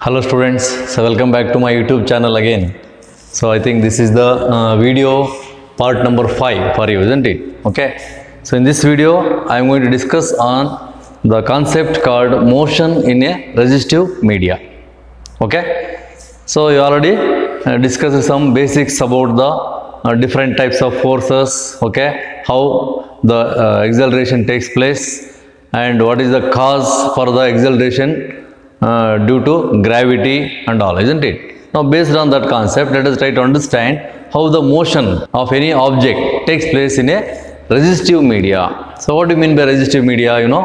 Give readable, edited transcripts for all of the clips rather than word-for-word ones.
Hello students, so welcome back to my YouTube channel again. So I think this is the video part number 5 for you, isn't it? Okay. So in this video I am going to discuss on the concept called motion in a resistive media. Okay. So you already discussed some basics about the different types of forces, okay, how the acceleration takes place and what is the cause for the acceleration due to gravity and all, isn't it? Now based on that concept, let us try to understand how the motion of any object takes place in a resistive media. So what do you mean by resistive media, you know?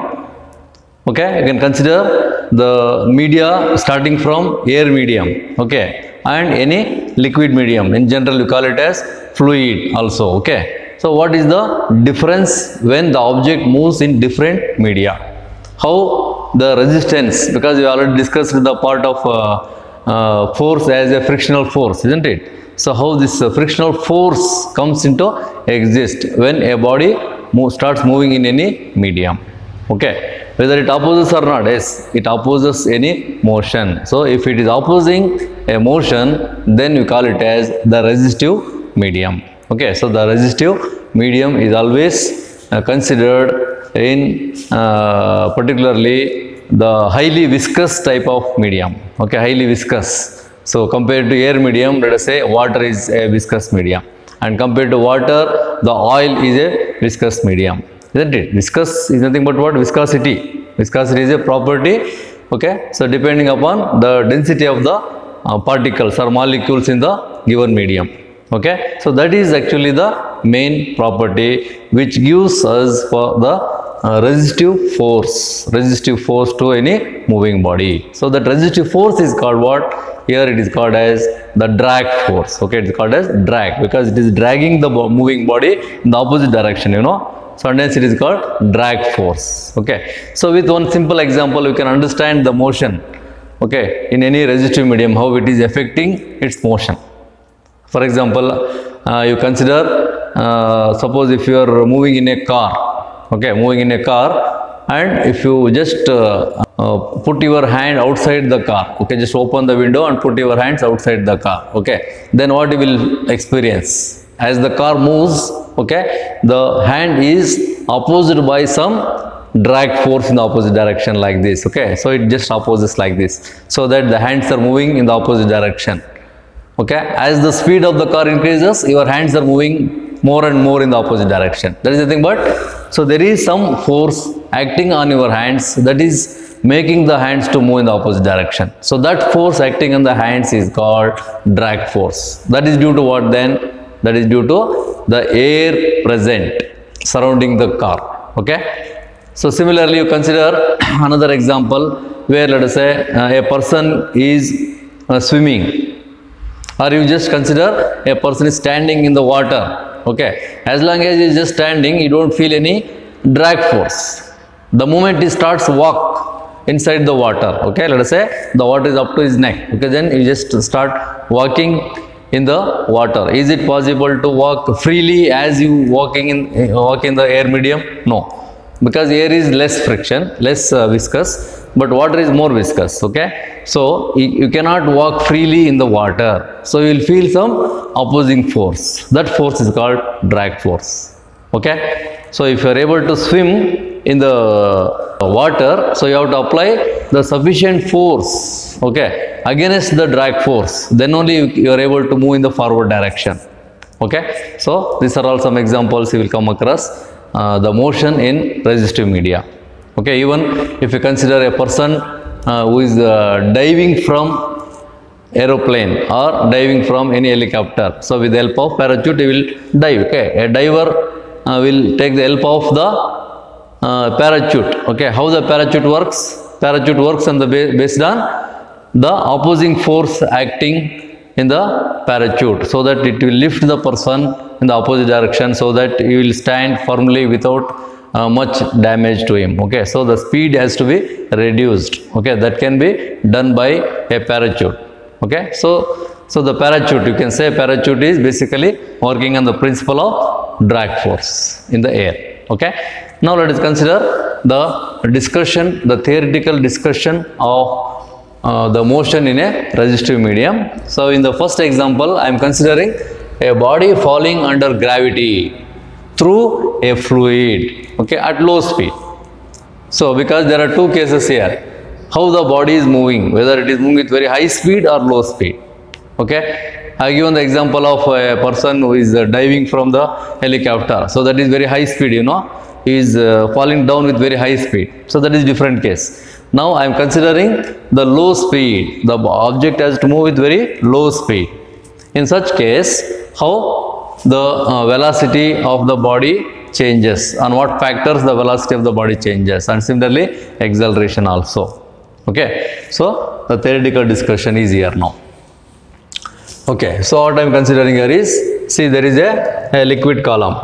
Okay, you can consider the media starting from air medium, okay, and any liquid medium. In general you call it as fluid also, okay. So what is the difference when the object moves in different media? How the resistance, because we already discussed the part of force as a frictional force, isn't it? So how this frictional force comes into exist when a body starts moving in any medium, okay, whether it opposes or not. Yes, it opposes any motion. So if it is opposing a motion, then we call it as the resistive medium, okay. So the resistive medium is always considered in particularly the highly viscous type of medium, okay, highly viscous. So compared to air medium, let us say water is a viscous medium, and compared to water, the oil is a viscous medium, isn't it? Viscous is nothing but what? Viscosity. Viscosity is a property, okay. So depending upon the density of the particles or molecules in the given medium, okay. So that is actually the main property which gives us for the resistive force to any moving body. So that resistive force is called what? Here it is called as the drag force, okay. It is called as drag because it is dragging the moving body in the opposite direction, you know. So hence it is called drag force, okay. So with one simple example you can understand the motion, okay, in any resistive medium, how it is affecting its motion. For example, you consider suppose if you are moving in a car, okay, moving in a car, and if you just put your hand outside the car, okay, just open the window and put your hands outside the car, okay, then what you will experience? As the car moves, okay, the hand is opposed by some drag force in the opposite direction like this, okay. So it just opposes like this, so that the hands are moving in the opposite direction, okay. As the speed of the car increases, your hands are moving more and more in the opposite direction. That is nothing but, so there is some force acting on your hands that is making the hands to move in the opposite direction. So that force acting on the hands is called drag force. That is due to what then? That is due to the air present surrounding the car, okay. So similarly you consider another example where let us say a person is swimming, or you just consider a person is standing in the water, okay. As long as he is just standing, you don't feel any drag force. The moment he starts walk inside the water, okay, let us say the water is up to his neck, okay, then you just start walking in the water. Is it possible to walk freely as you walk in the air medium? No, because air is less friction, less viscous, but water is more viscous, okay. So you cannot walk freely in the water, so you will feel some opposing force. That force is called drag force, okay. So if you are able to swim in the water, so you have to apply the sufficient force, okay, against the drag force, then only you are able to move in the forward direction, okay. So these are all some examples you will come across the motion in resistive media, okay. Even if you consider a person who is diving from aeroplane or diving from any helicopter, so with the help of parachute he will dive, okay. A diver will take the help of the parachute, okay. How the parachute works? Parachute works on the based on the opposing force acting in the parachute, so that it will lift the person in the opposite direction, so that he will stand firmly without much damage to him, okay. So the speed has to be reduced, okay. That can be done by a parachute, okay. So the parachute, you can say parachute is basically working on the principle of drag force in the air, okay. Now let us consider the discussion, the theoretical discussion of the motion in a resistive medium. So in the first example, I am considering a body falling under gravity through a fluid, okay, at low speed. So because there are two cases here, how the body is moving, whether it is moving with very high speed or low speed, okay. I have given the example of a person who is diving from the helicopter. So that is very high speed, you know, he is falling down with very high speed. So that is different case. Now I am considering the low speed. The object has to move with very low speed. In such case, how the velocity of the body changes, on what factors the velocity of the body changes, and similarly acceleration also. Okay, so the theoretical discussion is here now. Okay, so what I am considering here is, see, there is a liquid column.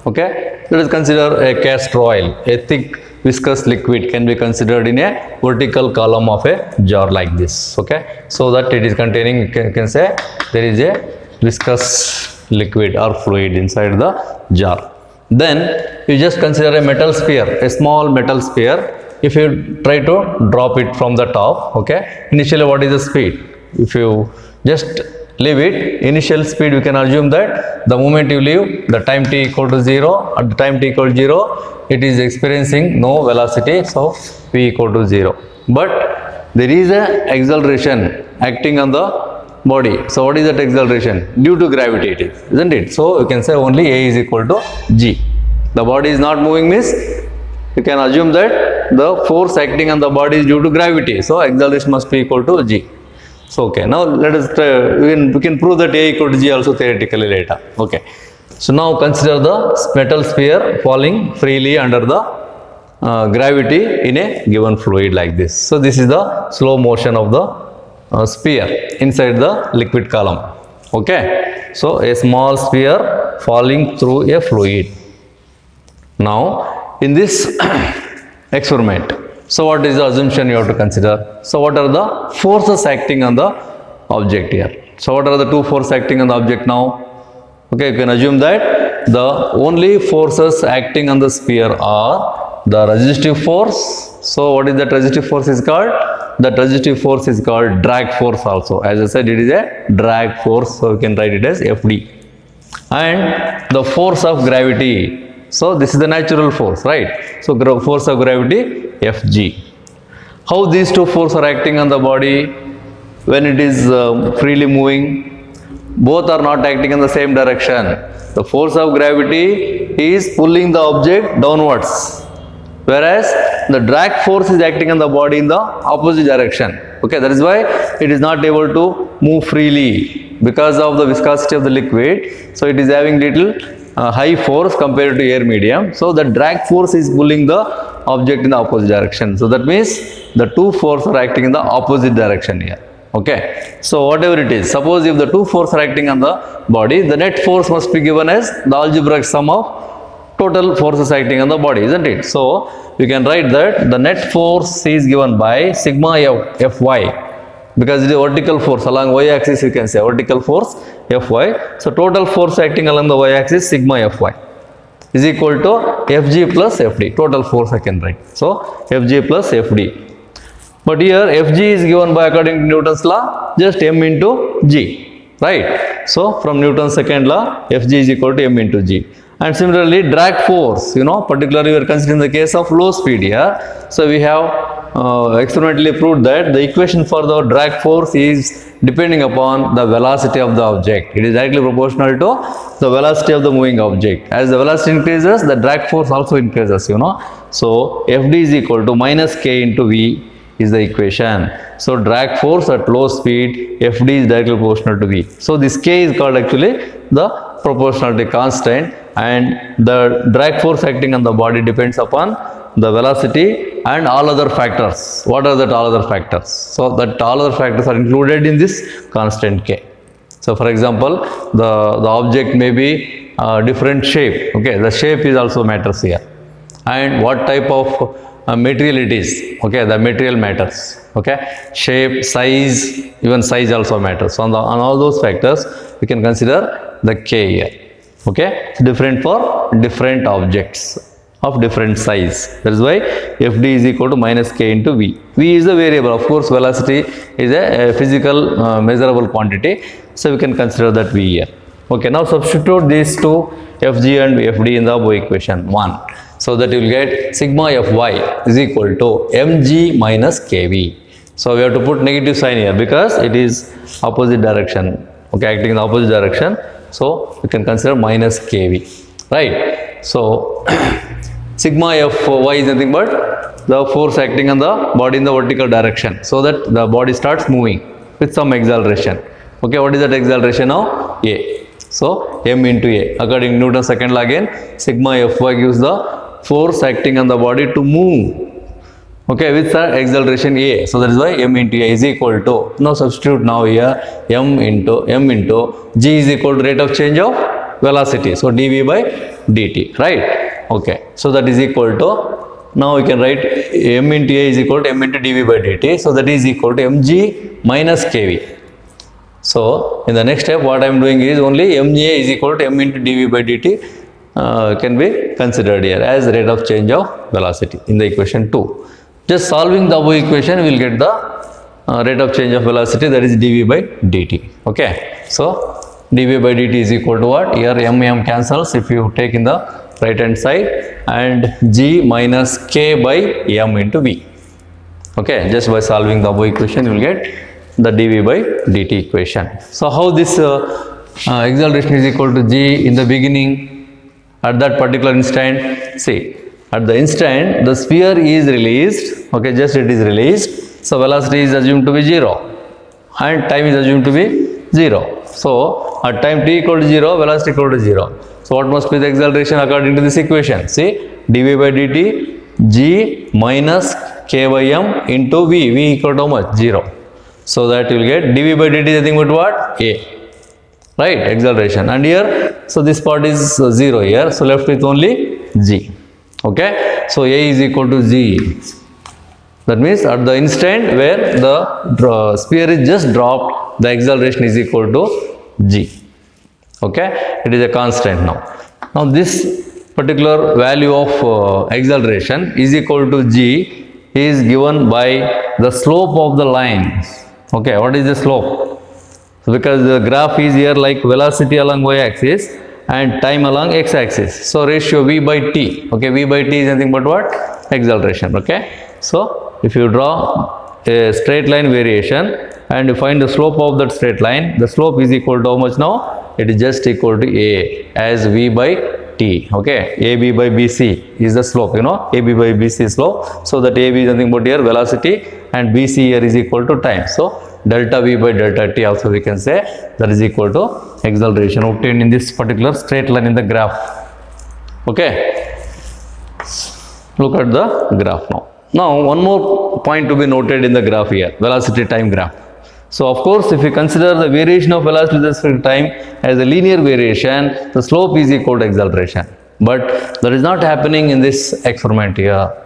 Okay, let us consider a castor oil, a thick viscous liquid can be considered in a vertical column of a jar like this. Okay, so that it is containing, you can say there is a viscous liquid or fluid inside the jar. Then you just consider a metal sphere, a small metal sphere. If you try to drop it from the top, okay, initially what is the speed? If you just leave it, initial speed, you can assume that the moment you leave, the time t equal to 0, at the time t equal to 0, it is experiencing no velocity, so v equal to 0. But there is a acceleration acting on the body. So what is that acceleration? Due to gravity it is, isn't it? So you can say only A is equal to g. The body is not moving means you can assume that the force acting on the body is due to gravity. So acceleration must be equal to g. So okay, now let us try, we can prove that A equal to g also theoretically later. Okay. So now consider the metal sphere falling freely under the gravity in a given fluid like this. So this is the slow motion of the sphere inside the liquid column. Okay. So a small sphere falling through a fluid. Now in this experiment, so what is the assumption you have to consider? So what are the forces acting on the object here? So what are the two forces acting on the object now? Okay, you can assume that the only forces acting on the sphere are the resistive force. So what is that resistive force is called? That resistive force is called drag force also. As I said, it is a drag force, so you can write it as Fd. And the force of gravity. So this is the natural force, right? So force of gravity Fg. How these two forces are acting on the body when it is freely moving? Both are not acting in the same direction. The force of gravity is pulling the object downwards, whereas the drag force is acting on the body in the opposite direction. Okay, that is why it is not able to move freely because of the viscosity of the liquid. So it is having little high force compared to air medium. So the drag force is pulling the object in the opposite direction. So that means the two forces are acting in the opposite direction here. Okay, so whatever it is, suppose if the two forces are acting on the body, the net force must be given as the algebraic sum of total forces acting on the body, isn't it? So you can write that the net force is given by sigma Fy, because it is a vertical force along y axis, you can say vertical force Fy. So total force acting along the y axis sigma Fy is equal to Fg plus Fd, total force I can write. So Fg plus Fd. But here Fg is given by, according to Newton's law, just m into g, right? So from Newton's second law, Fg is equal to m into g. And similarly, drag force, you know, particularly we are considering the case of low speed here. So we have experimentally proved that the equation for the drag force is depending upon the velocity of the object. It is directly proportional to the velocity of the moving object. As the velocity increases, the drag force also increases, you know. So Fd is equal to minus k into v is the equation. So drag force at low speed, Fd is directly proportional to v. So this k is called actually the proportionality constant, and the drag force acting on the body depends upon the velocity and all other factors. What are the all other factors? So that all other factors are included in this constant k. So for example, the object may be different shape. Okay, the shape is also matters here, and what type of material it is. Okay, the material matters. Okay, shape, size, even size also matters. So on all those factors, we can consider the k here. Okay, it's different for different objects. of different size. That is why Fd is equal to minus k into V. V is the variable. Of course, velocity is a physical measurable quantity. So we can consider that V here. Okay, now substitute these two Fg and Fd in the above equation 1. So that you will get sigma Fy is equal to mg minus kV. So we have to put negative sign here because it is opposite direction. Okay, acting in the opposite direction. So we can consider minus kV, right? So sigma Fy is nothing but the force acting on the body in the vertical direction, so that the body starts moving with some acceleration. Okay, what is that acceleration now? A. So m into A. According to Newton's second law again, sigma Fy gives the force acting on the body to move. Okay, with the acceleration A. So that is why m into A is equal to, now substitute now here, m into g is equal to rate of change of velocity. So dv by dt, right? Okay, so that is equal to, now we can write m into A is equal to m into dv by dt. So that is equal to mg minus kV. So in the next step what I am doing is only mA is equal to m into dv by dt can be considered here as rate of change of velocity in the equation 2. Just solving the above equation, we will get the rate of change of velocity, that is dv by dt. Okay, so dv by dt is equal to what? Here m cancels if you take in the right hand side, and g minus k by m into v. Okay, just by solving the above equation, you will get the dv by dt equation. So how this acceleration is equal to g in the beginning at that particular instant? See, at the instant the sphere is released, okay, just it is released, so velocity is assumed to be 0 and time is assumed to be 0. So at time t equal to 0, velocity equal to 0. So what must be the acceleration according to this equation? See, dv by dt g minus k by m into v. V equal to how much? 0. So that you will get dv by dt is nothing but what? A, right? Acceleration. And here, so this part is 0 here, so left with only g. Okay, so A is equal to g. That means at the instant where the sphere is just dropped, the acceleration is equal to g. Okay, it is a constant now. Now this particular value of acceleration is equal to g is given by the slope of the line. Okay, what is the slope? So because the graph is here like velocity along y-axis and time along x-axis. So ratio v by t. Okay, v by t is nothing but what? Acceleration. Okay, so if you draw a straight line variation and you find the slope of that straight line, the slope is equal to how much now? It is just equal to a as v by t. Okay, ab by bc is the slope, you know, ab by bc slope. So that ab is nothing but here velocity and bc here is equal to time. So delta v by delta t also we can say that is equal to acceleration obtained in this particular straight line in the graph. Okay, look at the graph now. Now one more point to be noted in the graph here, velocity time graph. So of course if we consider the variation of velocity with respect to time as a linear variation, the slope is equal to acceleration, but that is not happening in this experiment here.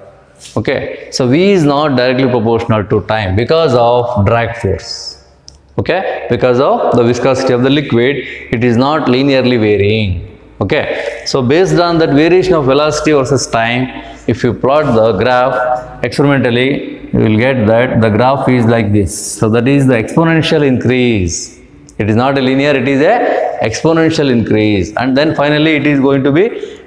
Okay, so v is not directly proportional to time because of drag force. Okay, because of the viscosity of the liquid, it is not linearly varying. Okay, so based on that variation of velocity versus time, if you plot the graph experimentally, you will get that the graph is like this. So that is the exponential increase. It is not a linear, it is a exponential increase, and then finally it is going to be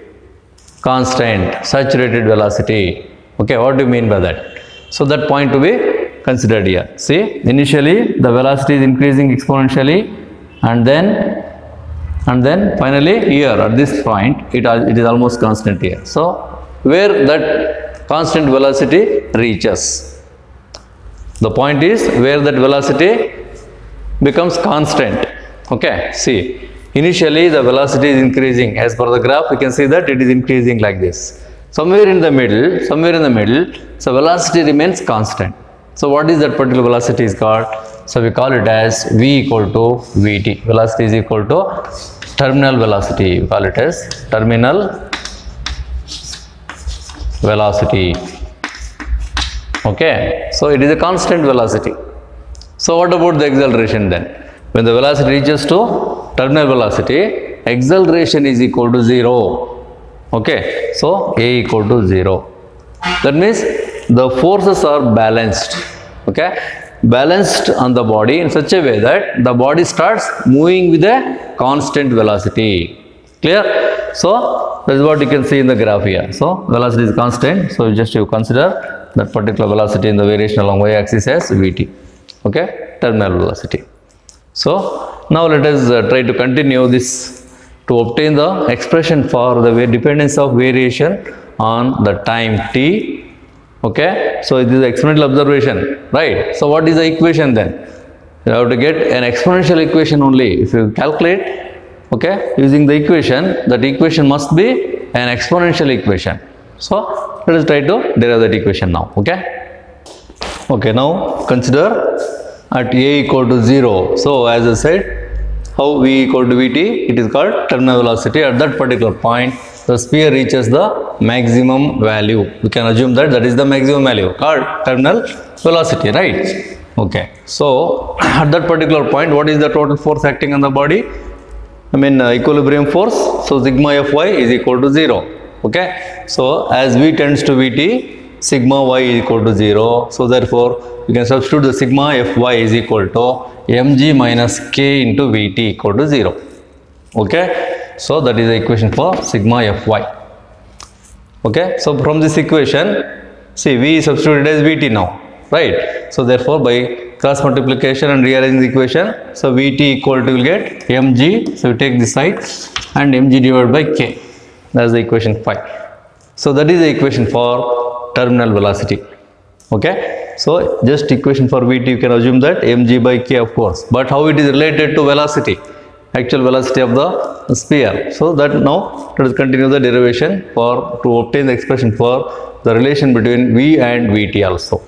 constant saturated velocity. Okay, what do you mean by that? So that point to be considered here. See, initially the velocity is increasing exponentially, and then finally here at this point it is almost constant here. So where that constant velocity reaches, the point is where that velocity becomes constant. Okay, see, initially the velocity is increasing as per the graph. We can see that it is increasing like this. Somewhere in the middle, so velocity remains constant. So what is that particular velocity is called? So we call it as v equal to vt. Velocity is equal to terminal velocity. We call it as terminal velocity. Okay, so it is a constant velocity. So what about the acceleration then? When the velocity reaches to terminal velocity, acceleration is equal to 0. Okay, so A equal to 0. That means the forces are balanced. Okay, balanced on the body in such a way that the body starts moving with a constant velocity. Clear? So that is what you can see in the graph here. So velocity is constant. So just you consider that particular velocity in the variation along y-axis as Vt. Okay, terminal velocity. So now let us try to continue this to obtain the expression for the dependence of variation on the time t. Okay, so it is the exponential observation, right? So what is the equation then? You have to get an exponential equation only. If you calculate, okay, using the equation, that equation must be an exponential equation. So let us try to derive that equation now. Okay. Okay, now consider at A equal to 0. So as I said, how V equal to Vt, it is called terminal velocity. At that particular point, the sphere reaches the maximum value. We can assume that that is the maximum value called terminal velocity, right? Okay. So at that particular point, what is the total force acting on the body? I mean equilibrium force. So sigma Fy is equal to 0. Okay. So as V tends to Vt, sigma y is equal to 0. So therefore, you can substitute the sigma Fy is equal to mg minus k into Vt equal to 0. Okay. So that is the equation for sigma Fy. Okay. So from this equation, see V is substituted as Vt now, right? So therefore, by cross multiplication and rearranging the equation, so Vt equal to will get mg. So you take this side and mg divided by k. That is the equation 5. So that is the equation for terminal velocity. Okay. So just equation for Vt, you can assume that mg by k, of course. But how it is related to velocity, actual velocity of the sphere. So that now let us continue the derivation for to obtain the expression for the relation between V and Vt also.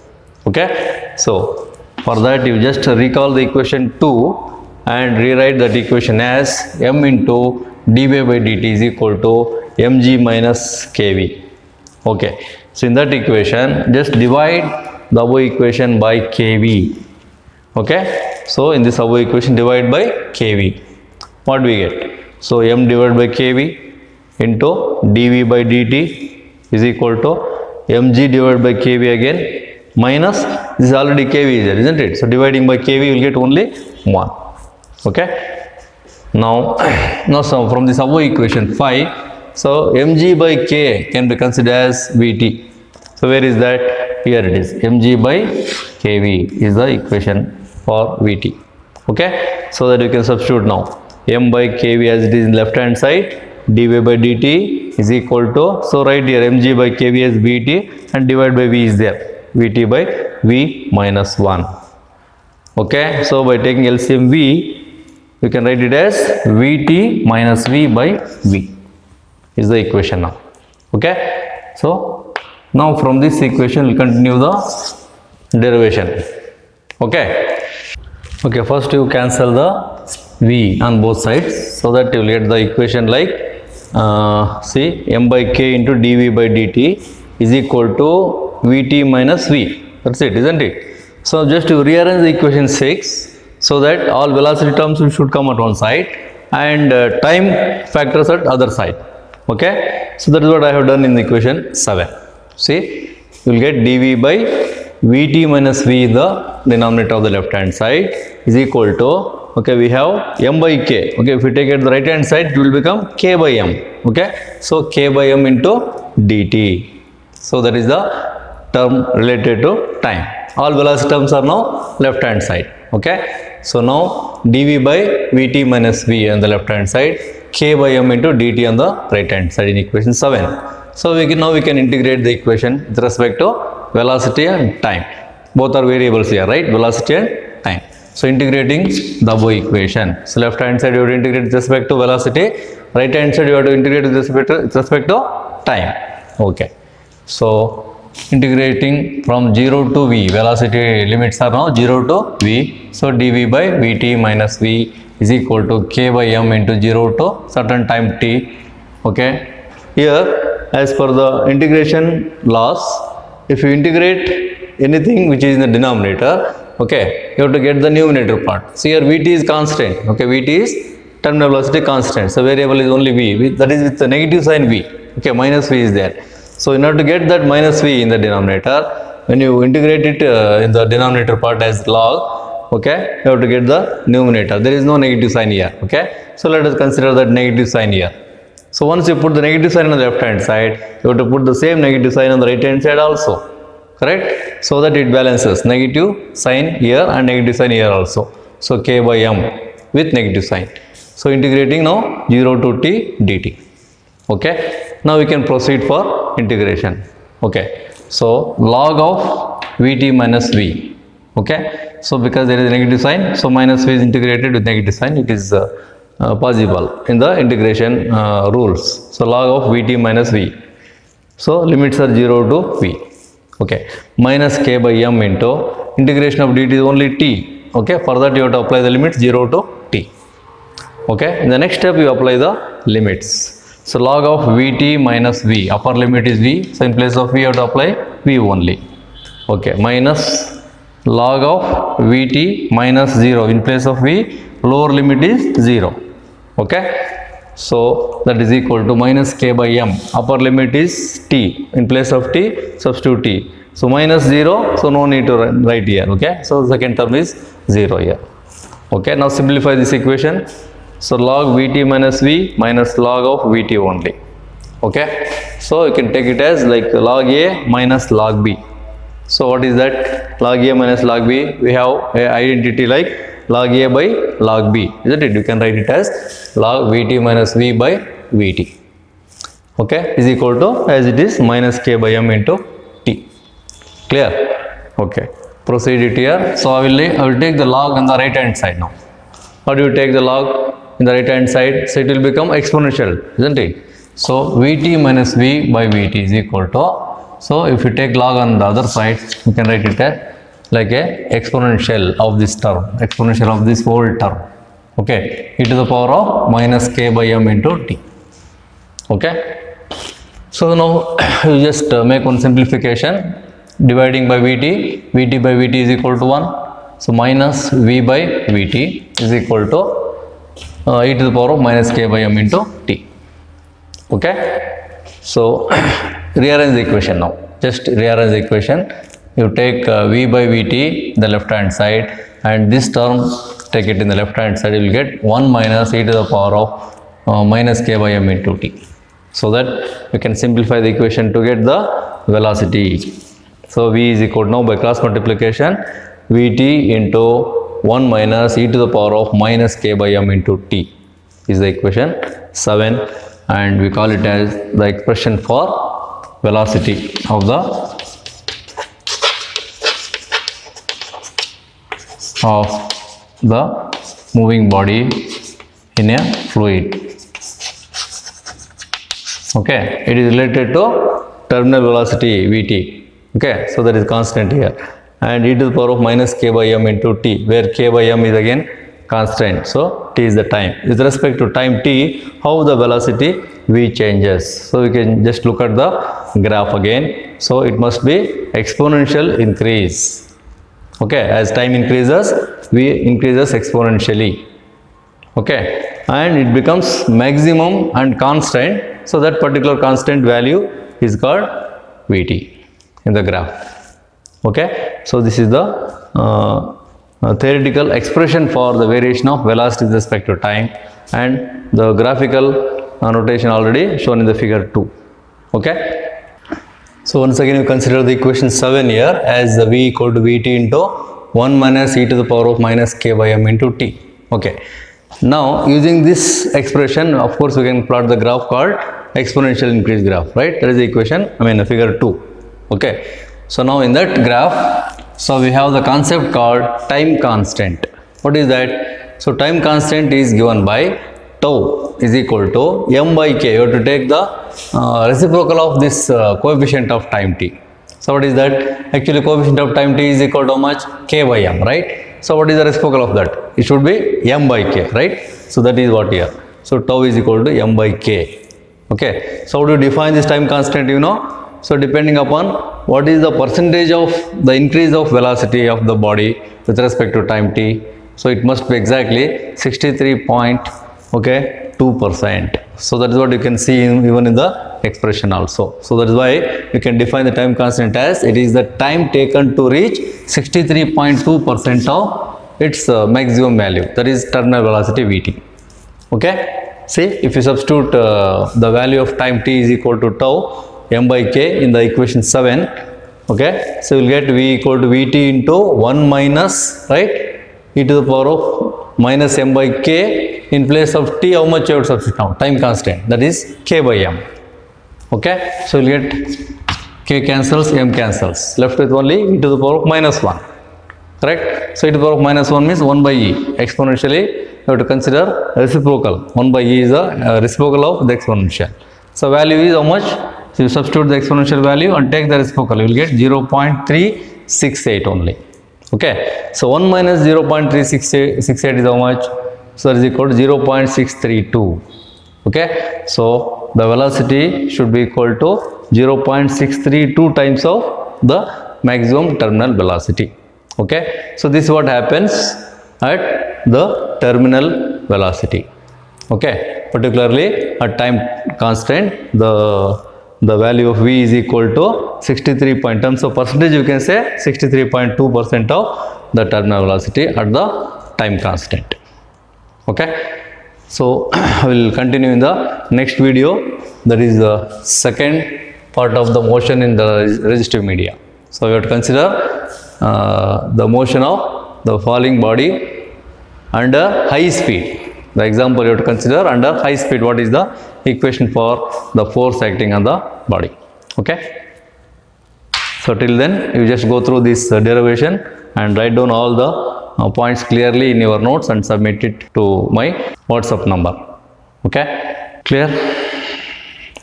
Okay. So for that you just recall the equation 2 and rewrite that equation as m into dy by dt is equal to mg minus kv. Okay. So in that equation, just divide the above equation by kv. Okay. So in this above equation, divide by kv. What do we get? So m divided by kv into dv by dt is equal to mg divided by kv again minus this is already kv is there, isn't it? So dividing by kv you will get only 1. Okay. Now so from this above equation 5, so mg by k can be considered as Vt. So where is that? Here it is. Mg by kv is the equation for Vt. Okay. So that you can substitute now. M by kv as it is in left hand side, dy by dt is equal to, so right here mg by kv as Vt and divide by v is there. Vt by v minus 1. Okay. So by taking LCM v, you can write it as Vt minus v by v is the equation now. Okay. So now from this equation we'll continue the derivation. Okay. Okay, first you cancel the v on both sides so that you will get the equation like see m by k into dv by dt is equal to Vt minus v. That's it, isn't it? So just to rearrange the equation 6 so that all velocity terms should come at one side and time factors at other side. Okay. So that is what I have done in the equation 7. See, you will get dv by Vt minus v in the denominator of the left hand side is equal to, okay, we have m by k. Okay, if we take it the right hand side, it will become k by m. Okay, so k by m into dt. So that is the term related to time. All velocity terms are now left hand side. Okay, so now dv by Vt minus v on the left hand side, k by m into dt on the right hand side in equation 7. So now we can integrate the equation with respect to velocity and time. Both are variables here, right? Velocity and time. So integrating the above equation. So left hand side you have to integrate with respect to velocity. Right hand side you have to integrate with respect to time. Okay. So integrating from 0 to v, velocity limits are now 0 to v. So dv by Vt minus v is equal to k by m into 0 to certain time t. Okay. Here, as per the integration laws, if you integrate anything which is in the denominator, okay, you have to get the numerator part. So here Vt is constant. Okay, Vt is terminal velocity constant. So variable is only v, that is with the negative sign v. Okay, minus v is there. So in order to get that minus v in the denominator, when you integrate it in the denominator part as log, okay, you have to get the numerator. There is no negative sign here. Okay, so let us consider that negative sign here. So once you put the negative sign on the left hand side, you have to put the same negative sign on the right hand side also, correct, so that it balances negative sign here and negative sign here also. So k by m with negative sign. So integrating now 0 to t dt. Okay, now we can proceed for integration. Okay, so log of vt minus v. Okay, so because there is a negative sign, so minus v is integrated with negative sign. It is possible in the integration rules. So log of vt minus v. So limits are 0 to v. Okay, minus k by m into integration of dt is only t. Okay, for that you have to apply the limits 0 to t. Okay, in the next step you apply the limits. So log of vt minus v, upper limit is v, so in place of v you have to apply v only. Okay, minus log of vt minus 0, in place of v lower limit is 0. Okay, so that is equal to minus k by m, upper limit is t, in place of t substitute t. So minus 0, so no need to write here. Okay, so the second term is 0 here. Okay, now simplify this equation. So log vt minus v minus log of vt only. Okay, so you can take it as like log a minus log b. So what is that? Log a minus log b, we have a identity like log a by log b, isn't it? You can write it as log vt minus v by vt. Okay, is equal to, as it is, minus k by m into t. Clear? Okay, proceed it here. So I will take the log on the right hand side now. How do you take the log in the right hand side? So it will become exponential, isn't it? So vt minus v by vt is equal to, so if you take log on the other side, you can write it as like a exponential of this term, exponential of this whole term. Okay, e to the power of minus k by m into t. Okay, so now you just make one simplification, dividing by vt, vt by vt is equal to 1. So minus v by vt is equal to e to the power of minus k by m into t. Okay, so rearrange the equation now. Just rearrange the equation. You take v by vt the left hand side, and this term take it in the left hand side. You will get 1 minus e to the power of minus k by m into t. So that you can simplify the equation to get the velocity. So v is equal to, now by cross multiplication, vt into 1 minus e to the power of minus k by m into t is the equation 7, and we call it as the expression for velocity of the moving body in a fluid. Okay, it is related to terminal velocity vt. Okay, so that is constant here, and e to the power of minus k by m into t, where k by m is again constant. So t is the time. With respect to time t, how the velocity v changes? So we can just look at the graph again. So it must be exponential increase. Okay, as time increases, v increases exponentially. Okay, and it becomes maximum and constant. So that particular constant value is called vt in the graph. Okay, so this is the theoretical expression for the variation of velocity with respect to time, and the graphical notation already shown in the figure 2. Okay, so once again you consider the equation 7 here as the v equal to vt into 1 minus e to the power of minus k by m into t. Okay, now using this expression, of course we can plot the graph called exponential increase graph, right? That is the equation, the figure 2. Okay, so now in that graph, so we have the concept called time constant. What is that? So time constant is given by tau is equal to m by k. You have to take the reciprocal of this coefficient of time t. So what is that? Actually coefficient of time t is equal to how much? K by m, right? So what is the reciprocal of that? It should be m by k, right? So that is what here. So tau is equal to m by k. Okay, so how do you define this time constant? You know, so depending upon what is the percentage of the increase of velocity of the body with respect to time t, so it must be exactly 63.2 2%. So that is what you can see even in the expression also. So that is why you can define the time constant as it is the time taken to reach 63.2% of its maximum value, that is terminal velocity Vt. Okay, see, if you substitute the value of time t is equal to tau m by k in the equation 7, okay, so you will get v equal to Vt into 1 minus, right, e to the power of minus m by k. In place of t, how much you would substitute now? Time constant, that is k by m. Okay, so you will get k cancels, m cancels, left with only e to the power of minus 1. Correct? So e to the power of minus 1 means 1 by e. Exponentially, you have to consider reciprocal. 1 by e is a reciprocal of the exponential. So value is how much? So you substitute the exponential value and take the reciprocal. You will get 0.368 only. Okay. So 1 minus 0.368 is how much? So that is equal to 0.632. Okay. So the velocity should be equal to 0.632 times of the maximum terminal velocity. Okay. So this is what happens at the terminal velocity. Okay. Particularly at time constant, the value of v is equal to 63 point. In terms of percentage, you can say 63.2% of the terminal velocity at the time constant. Okay. So I will continue in the next video. That is the second part of the motion in the resistive media. So we have to consider the motion of the falling body under high speed. The example you have to consider under high speed, what is the equation for the force acting on the body. Okay. So till then you just go through this derivation and write down all the points clearly in your notes and submit it to my WhatsApp number. Okay, clear?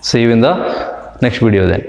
See you in the next video then.